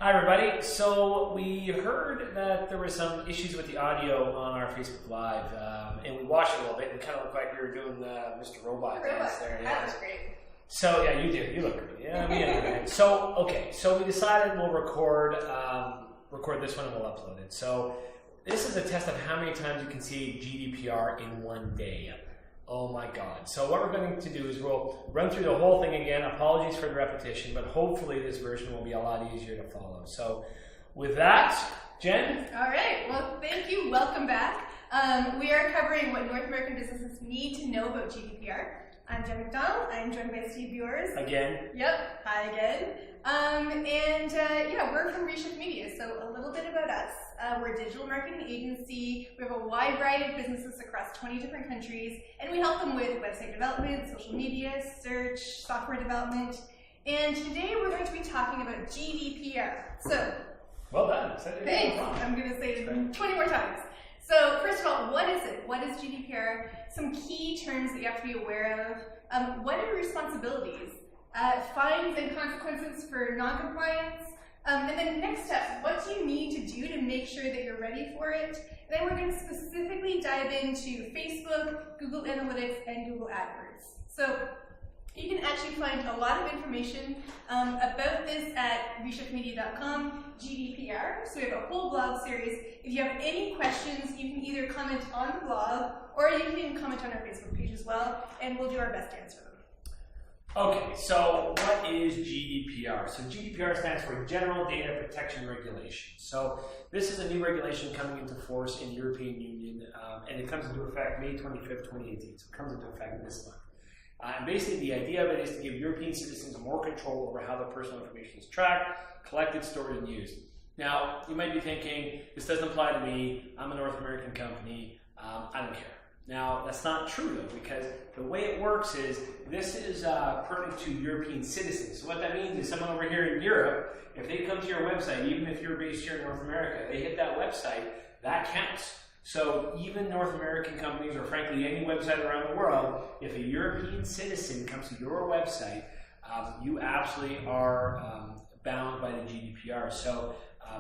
Hi everybody. So we heard that there were some issues with the audio on our Facebook Live, and we watched it a little bit and kind of looked like we were doing the Mr. Robot dance there. Yeah. That was great. So yeah, you did. You look great. Yeah, me anyway. So okay, so we decided we'll record this one and we'll upload it. So this is a test of how many times you can see GDPR in one day. Oh my God. So what we're going to do is we'll run through the whole thing again. Apologies for the repetition, but hopefully this version will be a lot easier to follow. So with that, Jen? All right. Well, thank you. Welcome back. We are covering what North American businesses need to know about GDPR. I'm Jen McDonald. I'm joined by Steve Viewers. Again? Yep. Hi again. We're from Reshift Media, so a little bit about us. We're a digital marketing agency. We have a wide variety of businesses across 20 different countries, and we help them with website development, social media, search, software development. And today we're going to be talking about GDPR. So, well done. Thanks. I'm going to say it 20 more times. So, first of all, what is it? What is GDPR? Some key terms that you have to be aware of. What are your responsibilities? Fines and consequences for non-compliance. And then next step, what do you need to do to make sure that you're ready for it? And then we're going to specifically dive into Facebook, Google Analytics, and Google AdWords. So you can actually find a lot of information about this at reshiftmedia.com, GDPR. So we have a whole blog series. If you have any questions, you can either comment on the blog or you can comment on our Facebook page as well, and we'll do our best to answer them. Okay, so what is GDPR? So GDPR stands for General Data Protection Regulation. So this is a new regulation coming into force in the European Union, and it comes into effect May 25th, 2018. So it comes into effect this month. And basically the idea of it is to give European citizens more control over how their personal information is tracked, collected, stored, and used. Now, you might be thinking, this doesn't apply to me, I'm a North American company, I don't care. Now, that's not true though, because the way it works is, this is pertinent to European citizens. So what that means is someone over here in Europe, if they come to your website, even if you're based here in North America, they hit that website, that counts. So even North American companies, or frankly any website around the world, if a European citizen comes to your website, you absolutely are bound by the GDPR. So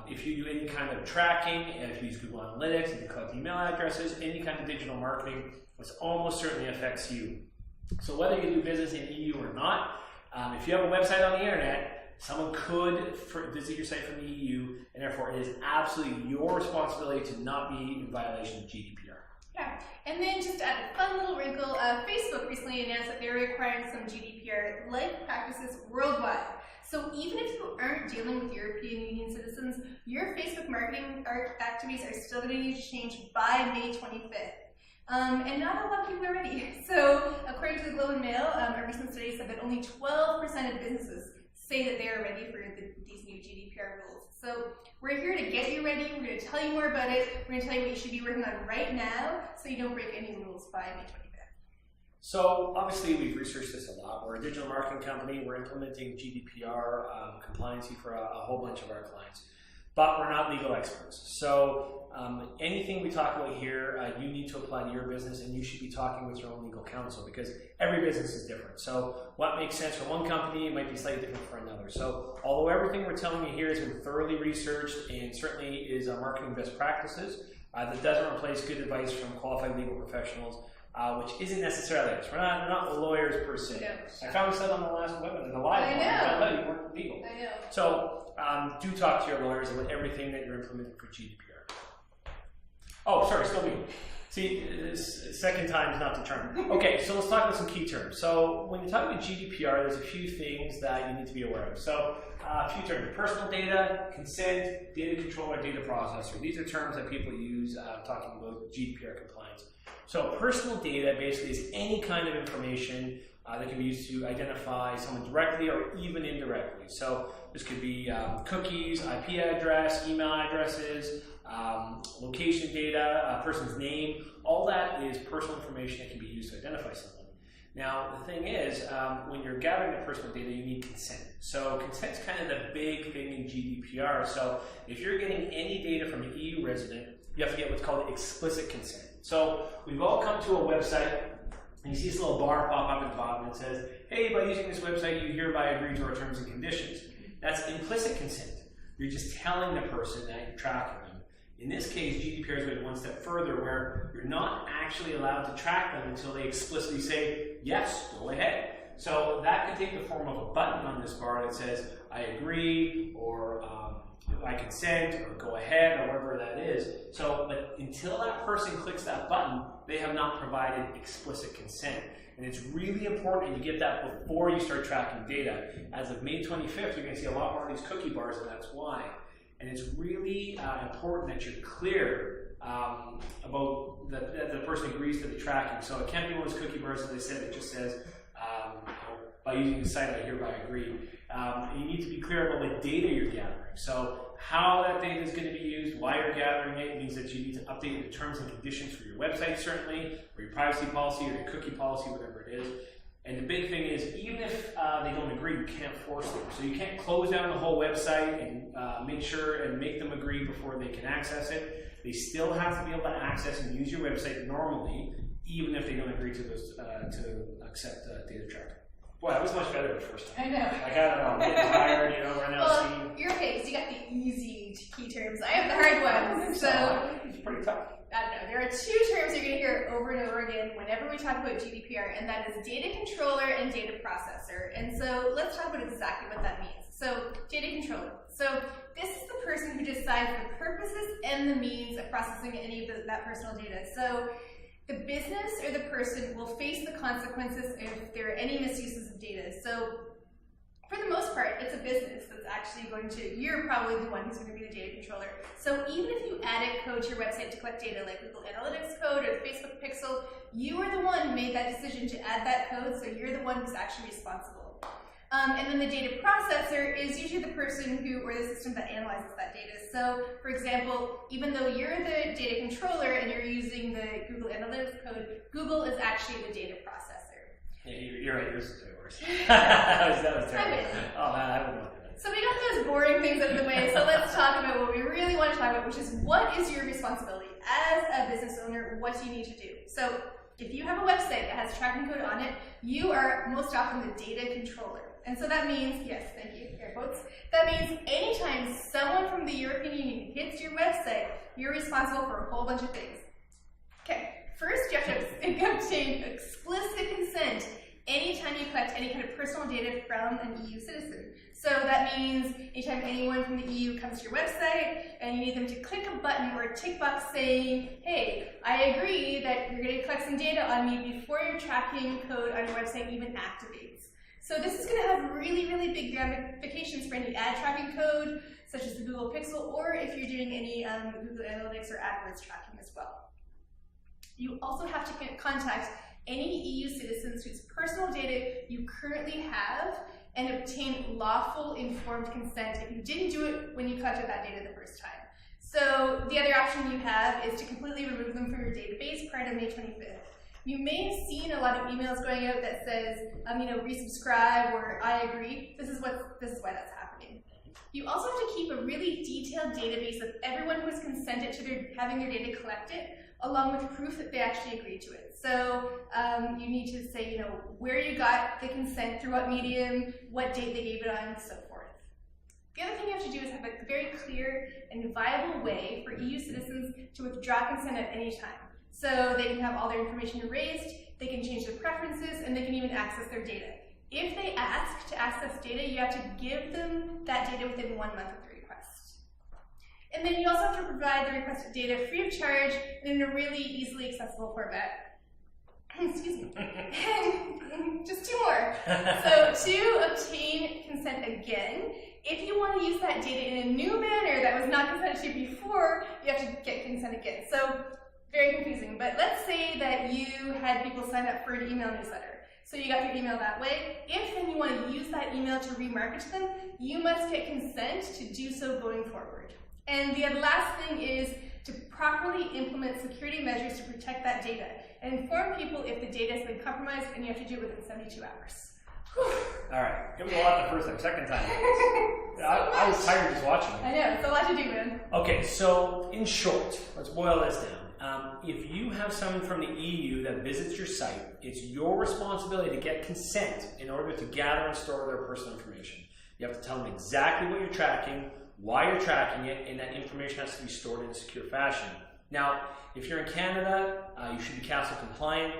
if you do any kind of tracking, if you use Google Analytics, if you collect email addresses, any kind of digital marketing, this almost certainly affects you. So whether you do business in EU or not, if you have a website on the internet, someone could visit your site from the EU, and therefore it is absolutely your responsibility to not be in violation of GDPR. Yeah, and then just to add a fun little wrinkle, Facebook recently announced that they're requiring some GDPR-like practices worldwide. So even if you aren't dealing with European Union citizens, your Facebook marketing activities are still going to need to change by May 25th. And not a lot of people are ready. So according to the Globe and Mail, a recent study said that only 12% of businesses say that they are ready for these new GDPR rules. So we're here to get you ready. We're going to tell you more about it. We're going to tell you what you should be working on right now so you don't break any rules by May 25th. So obviously we've researched this a lot. We're a digital marketing company. We're implementing GDPR compliancy for a whole bunch of our clients, but we're not legal experts. So anything we talk about here, you need to apply to your business, and you should be talking with your own legal counsel because every business is different. So what makes sense for one company might be slightly different for another. So although everything we're telling you here has been thoroughly researched and certainly is marketing best practices, that doesn't replace good advice from qualified legal professionals. Which isn't necessarily us. We're not lawyers per se. No. I found this out on the last webinar, the live one. I found out you weren't legal. I know. So do talk to your lawyers about everything that you're implementing for GDPR. Oh, sorry, still me. See, second time is not the charm. Okay, so let's talk about some key terms. So when you talk about GDPR, there's a few things that you need to be aware of. So a few terms: personal data, consent, data controller, data processor. These are terms that people use talking about GDPR compliance. So personal data basically is any kind of information that can be used to identify someone directly or even indirectly. So this could be cookies, IP address, email addresses, location data, a person's name. All that is personal information that can be used to identify someone. Now the thing is, when you're gathering the personal data, you need consent. So consent's kind of the big thing in GDPR. So if you're getting any data from an EU resident, you have to get what's called explicit consent. So we've all come to a website, and you see this little bar pop up at the bottom that says, hey, by using this website, you hereby agree to our terms and conditions. That's implicit consent. You're just telling the person that you're tracking them. In this case, GDPR is going one step further where you're not actually allowed to track them until they explicitly say, yes, go ahead. So that could take the form of a button on this bar that says, I agree, or I consent, or go ahead, or whatever that is. So, but until that person clicks that button, they have not provided explicit consent. And it's really important that you get that before you start tracking data. As of May 25th, you're going to see a lot more of these cookie bars, and that's why. And it's really important that you're clear about that the person agrees to the tracking. So it can't be one of those cookie bars, as I said, it just says, by using the site, I hereby agree. You need to be clear about the data you're gathering. So how that data is going to be used, why you're gathering it, means that you need to update the terms and conditions for your website, certainly, or your privacy policy, or your cookie policy, whatever it is. And the big thing is, even if they don't agree, you can't force them. So you can't close down the whole website and make sure and make them agree before they can access it. They still have to be able to access and use your website normally, even if they don't agree to those to accept data tracking. Boy, that was much better the first time. I know. Like, I don't know, I'm getting tired, right now. Well, you're okay, because you got the easy key terms. I have the hard ones, so. It's pretty tough. I don't know. There are two terms you're going to hear over and over again whenever we talk about GDPR, and that is data controller and data processor. And so let's talk about exactly what that means. So data controller. So this is the person who decides the purposes and the means of processing any of that personal data. So the business or the person will face the consequences if there are any misuses of data. So for the most part, it's a business that's actually going to, you're probably the one who's going to be the data controller. So even if you added code to your website to collect data, like Google Analytics code or the Facebook Pixel, you are the one who made that decision to add that code, so you're the one who's actually responsible. And then the data processor is usually the person who, or the system that analyzes that data. So, for example, even though you're the data controller and you're using the Google Analytics code, Google is actually the data processor. Yeah, you're right, yours is way worse. that was terrible. Oh, man, I wouldn't want that. So we got those boring things out of the way, so let's talk about what we really want to talk about, which is what is your responsibility? As a business owner, what do you need to do? So if you have a website that has tracking code on it, you are most often the data controller. And so that means, yes, thank you, air quotes, that means anytime someone from the European Union hits your website, you're responsible for a whole bunch of things. Okay, first you have to obtain explicit consent anytime you collect any kind of personal data from an EU citizen. So that means anytime anyone from the EU comes to your website and you need them to click a button or a tick box saying, hey, I agree that you're going to collect some data on me before your tracking code on your website even activates. So this is going to have really, really big ramifications for any ad tracking code, such as the Google Pixel, or if you're doing any Google Analytics or AdWords tracking as well. You also have to contact any EU citizens whose personal data you currently have and obtain lawful informed consent if you didn't do it when you collected that data the first time. So the other option you have is to completely remove them from your database prior to May 25th. You may have seen a lot of emails going out that says, resubscribe or I agree. This is why that's happening. You also have to keep a really detailed database of everyone who has consented to having their data collected, along with proof that they actually agreed to it. So you need to say, where you got the consent, through what medium, what date they gave it on, and so forth. The other thing you have to do is have a very clear and viable way for EU citizens to withdraw consent at any time. So they can have all their information erased, they can change their preferences, and they can even access their data. If they ask to access data, you have to give them that data within 1 month of the request. And then you also have to provide the requested data free of charge and in a really easily accessible format. Excuse me. Just two more. So to obtain consent again, if you want to use that data in a new manner that was not consented to before, you have to get consent again. So very confusing, but let's say that you had people sign up for an email newsletter. So you got their email that way. If then you want to use that email to remarket to them, you must get consent to do so going forward. And the last thing is to properly implement security measures to protect that data and inform people if the data has been compromised, and you have to do it within 72 hours. All right, it was a lot the first time, second time. I was tired just watching it. I know, it's a lot to do, man. Okay, so in short, let's boil this down. If you have someone from the EU that visits your site, it's your responsibility to get consent in order to gather and store their personal information. You have to tell them exactly what you're tracking, why you're tracking it, and that information has to be stored in a secure fashion. Now, if you're in Canada, you should be CASL compliant,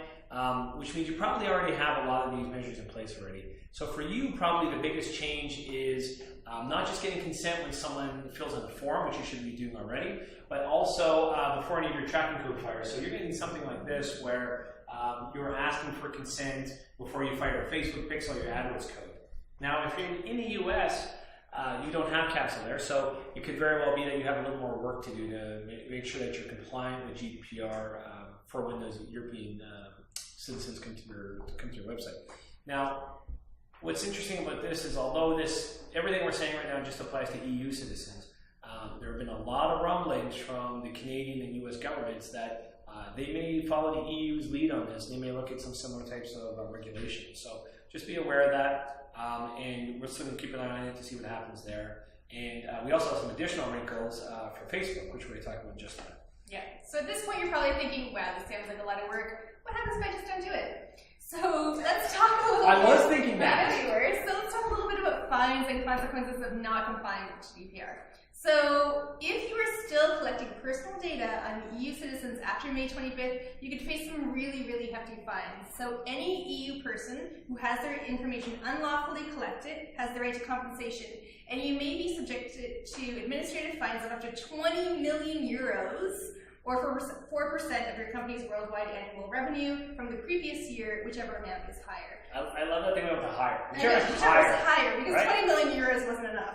which means you probably already have a lot of these measures in place already. So for you, probably the biggest change is not just getting consent when someone fills out a form, which you should be doing already, but also before any of your tracking code fires. So you're going to need something like this where you're asking for consent before you fire a Facebook pixel or your AdWords code. Now, if you're in the US, you don't have CASL there, so it could very well be that you have a little more work to do to make sure that you're compliant with GDPR for when those European citizens come to your website. Now, what's interesting about this is although everything we're saying right now just applies to EU citizens, there have been a lot of rumblings from the Canadian and US governments that they may follow the EU's lead on this. They may look at some similar types of regulations. So just be aware of that, and we're still going to keep an eye on it to see what happens there. And we also have some additional wrinkles for Facebook, which we're going to talk about in just a minute. Yeah, so at this point you're probably thinking, wow, this sounds like a lot of work. What happens if I just don't do it? So let's talk a little bit. I was thinking that. So let's talk a little bit about fines and consequences of not complying with GDPR. So if you are still collecting personal data on EU citizens after May 25th, you could face some really, really hefty fines. So any EU person who has their information unlawfully collected has the right to compensation, and you may be subjected to administrative fines of up to 20 million euros, or for 4% of your company's worldwide annual revenue from the previous year, whichever amount is higher. I love that they went with the higher. Whichever is higher, because right? 20 million euros wasn't enough.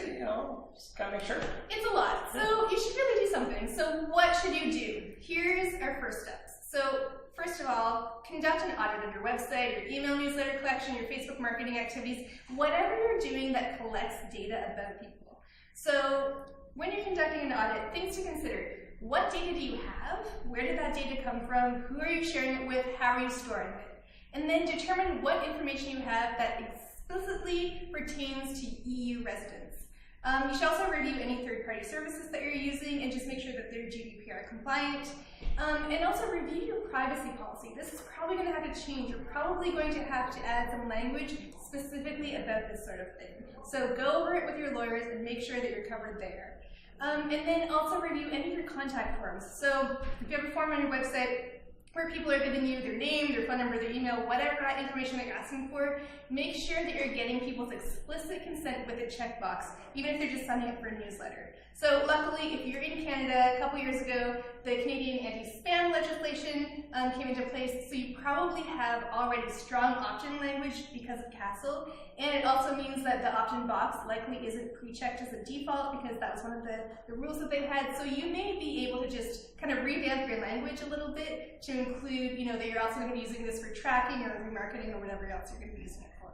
You know, just gotta make sure. It's a lot, so you should really do something. So what should you do? Here's our first steps. So first of all, conduct an audit of your website, your email newsletter collection, your Facebook marketing activities, whatever you're doing that collects data about people. So when you're conducting an audit, things to consider. What data do you have? Where did that data come from? Who are you sharing it with? How are you storing it? And then determine what information you have that explicitly pertains to EU residents. You should also review any third-party services that you're using and just make sure that they're GDPR compliant. And also review your privacy policy. This is probably going to have to change. You're probably going to have to add some language specifically about this sort of thing. So go over it with your lawyers and make sure that you're covered there. And then also review any of your contact forms. So if you have a form on your website where people are giving you their name, their phone number, their email, whatever information they're asking for, make sure that you're getting people's explicit consent with a checkbox, even if they're just signing up for a newsletter. So luckily, if you're in Canada, a couple years ago, the Canadian anti-spam legislation came into place, so you probably have already strong opt-in language because of CASL, and it also means that the opt-in box likely isn't pre-checked as a default because that was one of the rules that they had, so you may be able to just kind of revamp your language a little bit to include, that you're also going to be using this for tracking or remarketing or whatever else you're going to be using it for.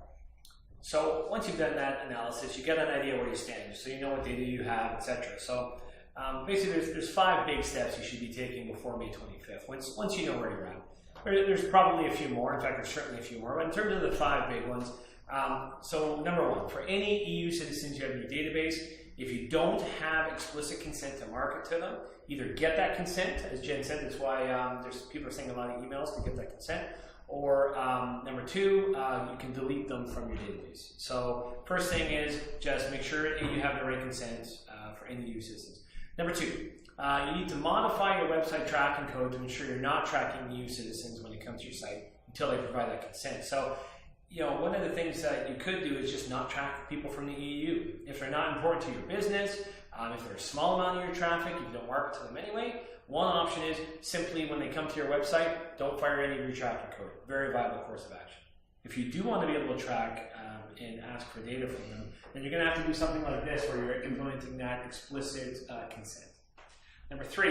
So once you've done that analysis, you get an idea where you stand, so you know what data you have, etc. So basically, there's 5 big steps you should be taking before May 25th. Once you know where you're at, there's probably a few more. In fact, there's certainly a few more. But in terms of the 5 big ones, so number 1, for any EU citizens you have in your database, if you don't have explicit consent to market to them, either get that consent, as Jen said. That's why there's people are sending a lot of emails to get that consent. Or number 2, you can delete them from your database. So first thing is just make sure you have the right consent for any EU citizens. Number 2, you need to modify your website tracking code to ensure you're not tracking EU citizens when it comes to your site until they provide that consent. So, one of the things that you could do is just not track people from the EU. If they're not important to your business, if they're a small amount of your traffic, if you don't market to them anyway, one option is simply when they come to your website, don't fire any of your tracking code. Very viable course of action. If you do want to be able to track and ask for data from them, then you're going to have to do something like this where you're implementing that explicit consent. Number 3,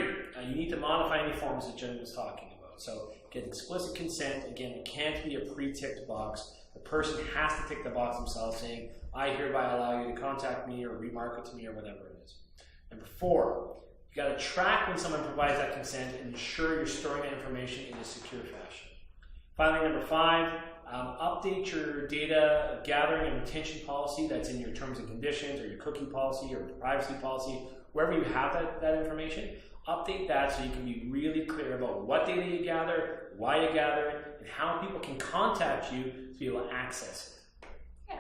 you need to modify any forms that Jen was talking about. So get explicit consent. Again, it can't be a pre-ticked box. The person has to tick the box themselves saying, I hereby allow you to contact me or remarket to me or whatever it is. Number 4, you got to track when someone provides that consent and ensure you're storing that information in a secure fashion. Finally, number 5, update your data gathering and retention policy that's in your terms and conditions or your cookie policy or privacy policy, wherever you have that information. Update that so you can be really clear about what data you gather, why you gather it, and how people can contact you to be able to access it.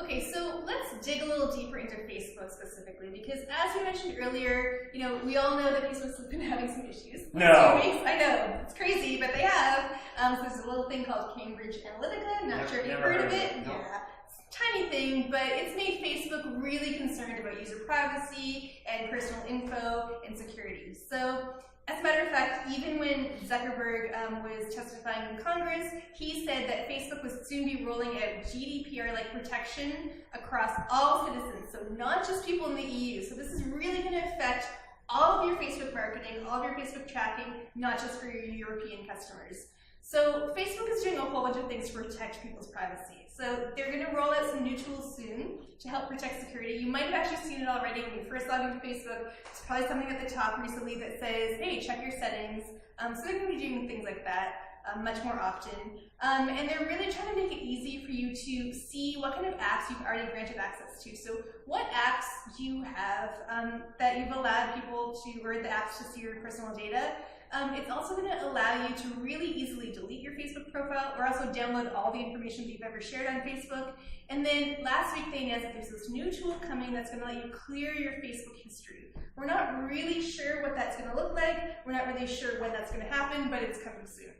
Okay, so let's dig a little deeper into Facebook specifically, because as we mentioned earlier, we all know that Facebook's been having some issues. No. 2 weeks, I know, it's crazy, but they have. So there's a little thing called Cambridge Analytica, not sure if you've heard of it. No. Yeah, it's a tiny thing, but it's made Facebook really concerned about user privacy and personal info and security. So, as a matter of fact, even when Zuckerberg was testifying in Congress, he said that Facebook would soon be rolling out GDPR-like protection across all citizens, so not just people in the EU. So this is really going to affect all of your Facebook marketing, all of your Facebook tracking, not just for your European customers. So Facebook is doing a whole bunch of things to protect people's privacy. So they're going to roll out some new tools soon to help protect security. You might have actually seen it already when you first logged into Facebook. There's probably something at the top recently that says, hey, check your settings. So they're going to be doing things like that much more often. And they're really trying to make it easy for you to see what kind of apps you've already granted access to. So what apps you have that you've allowed people to, or the apps to see your personal data. It's also going to allow you to really easily delete your Facebook profile or also download all the information that you've ever shared on Facebook. And then last week they announced that there's this new tool coming that's going to let you clear your Facebook history. We're not really sure what that's going to look like. We're not really sure when that's going to happen, but it's coming soon.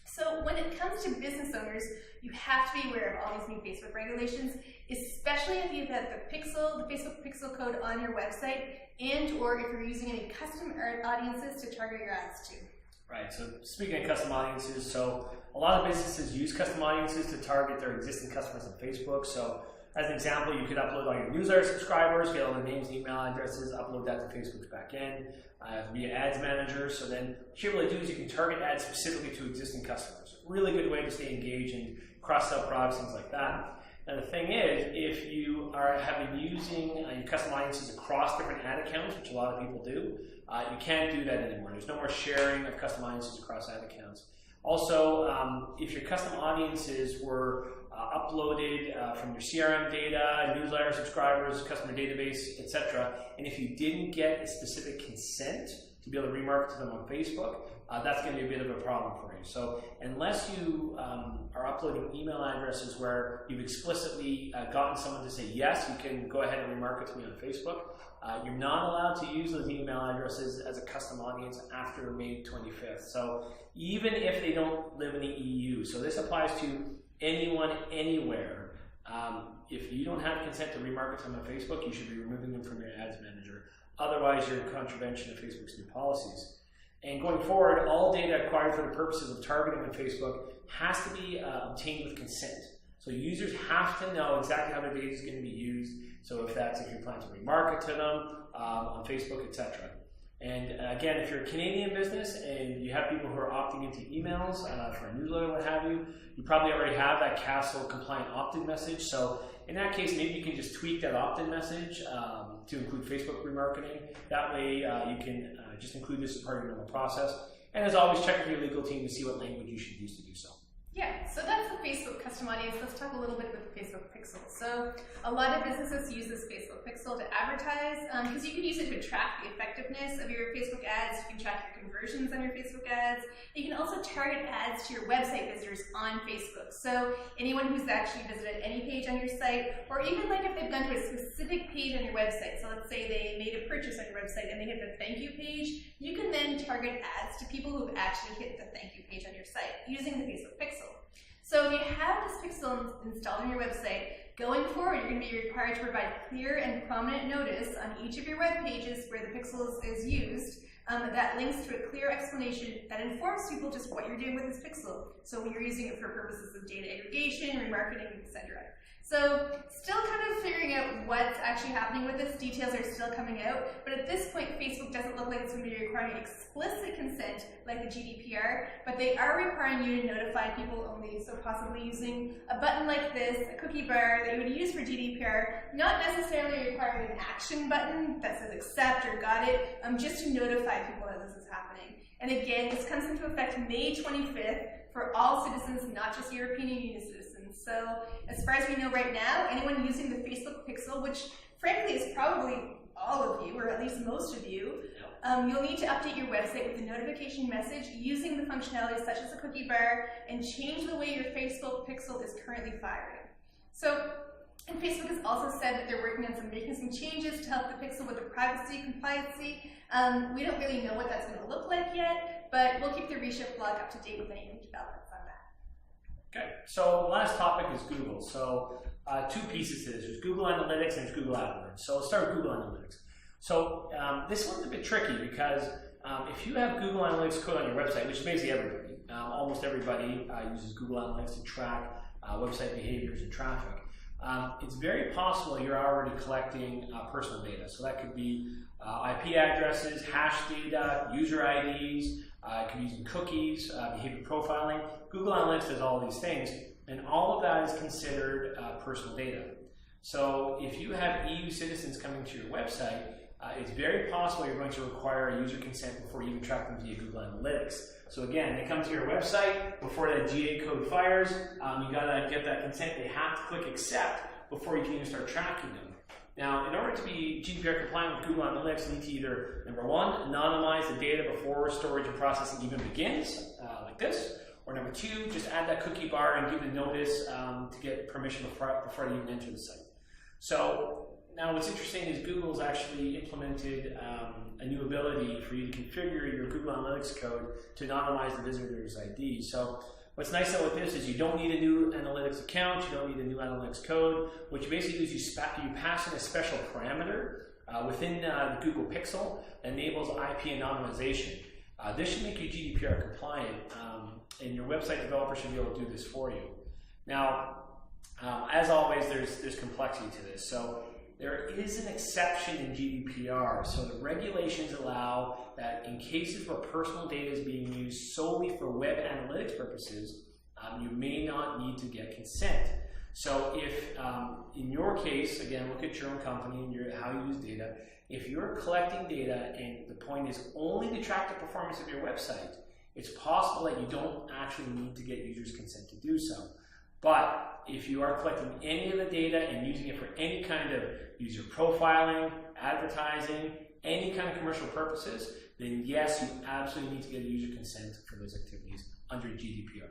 So when it comes to business owners, you have to be aware of all these new Facebook regulations, especially if you've had the Facebook Pixel code on your website, and or if you're using any custom audiences to target your ads to. Right, so speaking of custom audiences, so a lot of businesses use custom audiences to target their existing customers on Facebook. So as an example, you could upload all your newsletter subscribers, get all their names and email addresses, upload that to Facebook's backend via Ads Manager. So then what you're able to do is you can target ads specifically to existing customers. Really good way to stay engaged and cross-sell products, things like that. And the thing is, if you have been using your custom audiences across different ad accounts, which a lot of people do, you can't do that anymore. There's no more sharing of custom audiences across ad accounts. Also, if your custom audiences were uploaded from your CRM data, newsletter subscribers, customer database, etc., and if you didn't get a specific consent to be able to remarket to them on Facebook, that's going to be a bit of a problem for you. So unless you are uploading email addresses where you've explicitly gotten someone to say, yes, you can go ahead and remarket to me on Facebook, you're not allowed to use those email addresses as a custom audience after May 25th. So even if they don't live in the EU, so this applies to anyone, anywhere. If you don't have consent to remarket to them on Facebook, you should be removing them from your ads manager. Otherwise, you're in contravention of Facebook's new policies. And going forward, all data acquired for the purposes of targeting on Facebook has to be obtained with consent. So users have to know exactly how their data is going to be used. So if you're planning to remarket to them on Facebook, etc. And again, if you're a Canadian business and you have people who are opting into emails for a newsletter, what have you, you probably already have that CASL compliant opt-in message. So in that case, maybe you can just tweak that opt-in message to include Facebook remarketing. That way you can just include this as part of your normal process. And as always, check with your legal team to see what language you should use to do so. Yeah, so that's the Facebook custom audience. Let's talk a little bit about the Facebook Pixel. So a lot of businesses use this Facebook Pixel to advertise because you can use it to track the effectiveness of your Facebook ads. You can track your conversions on your Facebook ads. You can also target ads to your website visitors on Facebook. So anyone who's actually visited any page on your site, or even like if they've gone to a specific page on your website. So let's say they made a purchase on your website and they hit the thank you page. You can then target ads to people who've actually hit the thank you page on your site using the Facebook Pixel. So if you have this pixel installed on your website, going forward, you're going to be required to provide clear and prominent notice on each of your web pages where the pixel is used that links to a clear explanation that informs people just what you're doing with this pixel. So when you're using it for purposes of data aggregation, remarketing, etc. So still kind of figuring out what's actually happening with this. Details are still coming out, but at this point, Facebook doesn't look like it's going to be requiring explicit consent like the GDPR, but they are requiring you to notify people only, so possibly using a button like this, a cookie bar that you would use for GDPR, not necessarily requiring an action button that says accept or got it, just to notify people that this is happening. And again, this comes into effect May 25th for all citizens, not just European Union citizens. So as far as we know right now, anyone using the Facebook Pixel, which frankly is probably all of you, or at least most of you, you'll need to update your website with a notification message using the functionalities such as a cookie bar and change the way your Facebook Pixel is currently firing. So And Facebook has also said that they're working on making some changes to help the pixel with the privacy compliancy. We don't really know what that's going to look like yet, but we'll keep the Reshift blog up to date with any new developments on that. Okay, so last topic is Google. So two pieces to this. There's Google Analytics and there's Google AdWords. So let's start with Google Analytics. So this one's a bit tricky because if you have Google Analytics code on your website, which is basically everybody, almost everybody uses Google Analytics to track website behaviors and traffic. It's very possible you're already collecting personal data. So that could be IP addresses, hash data, user IDs, it could be using cookies, behavior profiling. Google Analytics does all these things, and all of that is considered personal data. So if you have EU citizens coming to your website, it's very possible you're going to require a user consent before you even track them via Google Analytics. So again, they come to your website, before that GA code fires, you gotta get that consent. They have to click accept before you can even start tracking them. Now, in order to be GDPR compliant with Google Analytics, you need to either, number one, anonymize the data before storage and processing even begins, like this, or number two, just add that cookie bar and give the notice to get permission before you even enter the site. So now what's interesting is Google's actually implemented a new ability for you to configure your Google Analytics code to anonymize the visitor's ID. So what's nice about this is you don't need a new analytics account, you don't need a new analytics code. What you basically do is you pass in a special parameter within the Google Pixel that enables IP anonymization. This should make you GDPR compliant, and your website developer should be able to do this for you. Now, as always, there's complexity to this. So there is an exception in GDPR. So the regulations allow that in cases where personal data is being used solely for web analytics purposes, you may not need to get consent. So if, in your case, again, look at your own company and how you use data, if you're collecting data and the point is only to track the performance of your website, it's possible that you don't actually need to get users' consent to do so. But if you are collecting any of the data and using it for any kind of user profiling, advertising, any kind of commercial purposes, then yes, you absolutely need to get user consent for those activities under GDPR.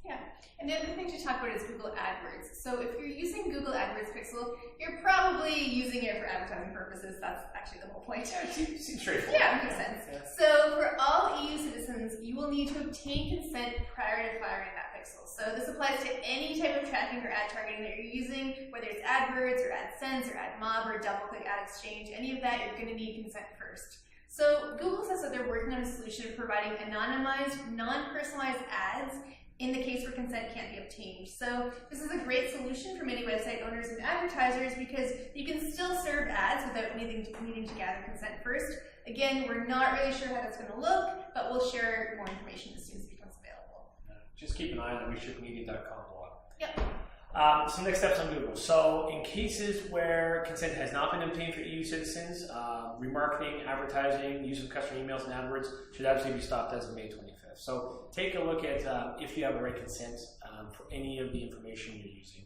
Yeah, and the other thing to talk about is Google AdWords. So if you're using Google AdWords Pixel, you're probably using it for advertising purposes. That's actually the whole point. Yeah, it seems straightforward. Yeah, makes sense. Yeah. So for all EU citizens, you will need to obtain consent prior to firing that pixel. So this applies to any type of tracking or ad targeting that you're using, whether it's AdWords or AdSense or AdMob or DoubleClick Ad Exchange, any of that, you're going to need consent first. So Google says that they're working on a solution of providing anonymized, non-personalized ads in the case where consent can't be obtained. So this is a great solution for many website owners and advertisers because you can still serve ads without needing to gather consent first. Again, we're not really sure how that's going to look, but we'll share more information as soon as it becomes available. Just keep an eye on the reshiftmedia.com blog. Yep. So next steps on Google. So in cases where consent has not been obtained for EU citizens, remarketing, advertising, use of customer emails and AdWords should absolutely be stopped as of May 25th. So take a look at if you have the right consent for any of the information you're using.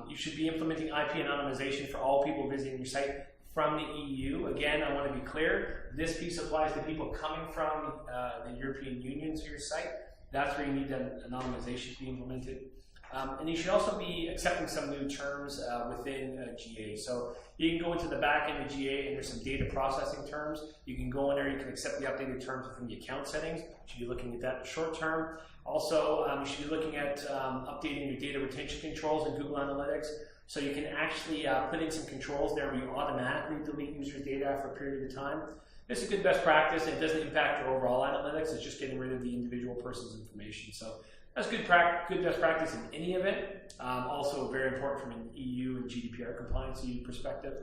You should be implementing IP anonymization for all people visiting your site from the EU. Again, I want to be clear, this piece applies to people coming from the European Union to your site. That's where you need that anonymization to be implemented. And you should also be accepting some new terms within GA. So you can go into the back end of GA and there's some data processing terms. You can go in there, you can accept the updated terms within the account settings. You should be looking at that in the short term. Also, you should be looking at updating your data retention controls in Google Analytics. So you can actually put in some controls there where you automatically delete users' data after a period of time. This is a good best practice and it doesn't impact your overall analytics. It's just getting rid of the individual person's information. So that's good best practice in any event. Also very important from an EU and GDPR compliance perspective.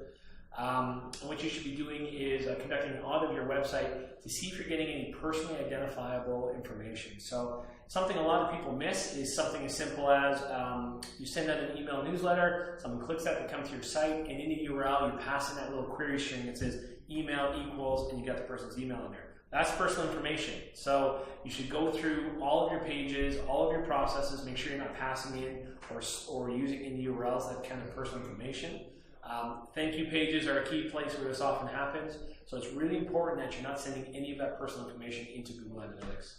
What you should be doing is conducting an audit of your website to see if you're getting any personally identifiable information. So something a lot of people miss is something as simple as you send out an email newsletter, someone clicks that to come to your site, and in the URL you pass in that little query string that says email equals, and you got the person's email in there. That's personal information. So you should go through all of your pages, all of your processes, make sure you're not passing in or using any URLs that kind of personal information. Thank you pages are a key place where this often happens. So it's really important that you're not sending any of that personal information into Google Analytics.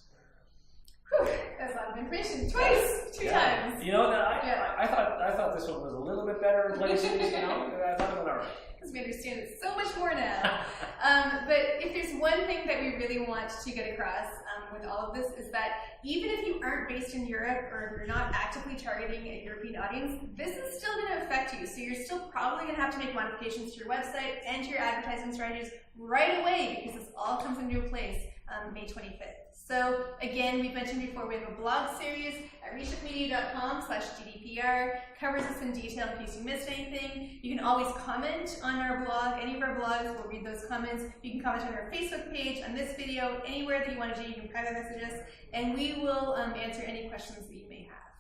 Whew. That's a lot of information. Twice, two times. You know that I thought this one was a little bit better in places. You know, I thought it went all right. Because we understand it so much more now. But if there's one thing that we really want to get across with all of this is that even if you aren't based in Europe or if you're not actively targeting a European audience, this is still going to affect you. So you're still probably going to have to make modifications to your website and to your advertising strategies right away because this all comes into place May 25th. So again, we've mentioned before, we have a blog series at reshipmedia.com/GDPR, covers this in detail in case you missed anything. You can always comment on our blog, any of our blogs, we'll read those comments. You can comment on our Facebook page, on this video, anywhere that you want to do, you can private message us, and we will answer any questions that you may have.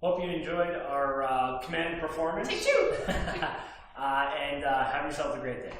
Hope you enjoyed our command performance. Take two! And have yourself a great day.